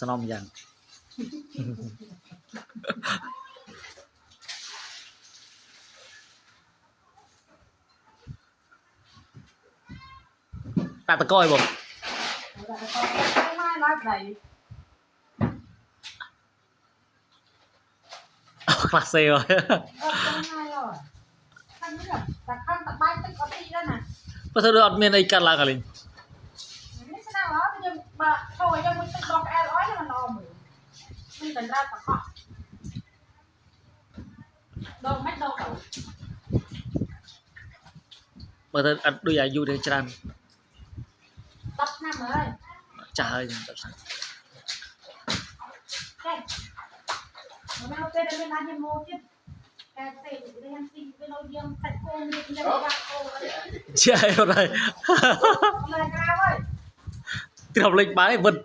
สนอมยังตัดตะก้อยบ่ไม่ร้อยไหนคลาสเซ่เลยง่ายเลยท่านนี่แบบแต่ข้างตะไบตึกเอาตีแล้วนะเพราะเธออดเมียนไอ้กันลากอะไรนี่ชนะแล้วจะมาโชว์ยังมึงตึกดอกแอลร้อยมันรอมือมึงเป็นราตะเคาะดอกไม่ดอก เพราะเธออัดด้วยอายุเดือดจัน ตัดหน้าเลย จ่าเลยจับสัน แก่ไม่เอาเป็นอะไรยังโม่จิ้มแก่เสร็จเรียนสิ่งเป็นเราเยี่ยมแต่โกงยังอยากโกงเลย ใช่อะไร เลยกล้าเว้ย ที่เราเล่นไปเบิด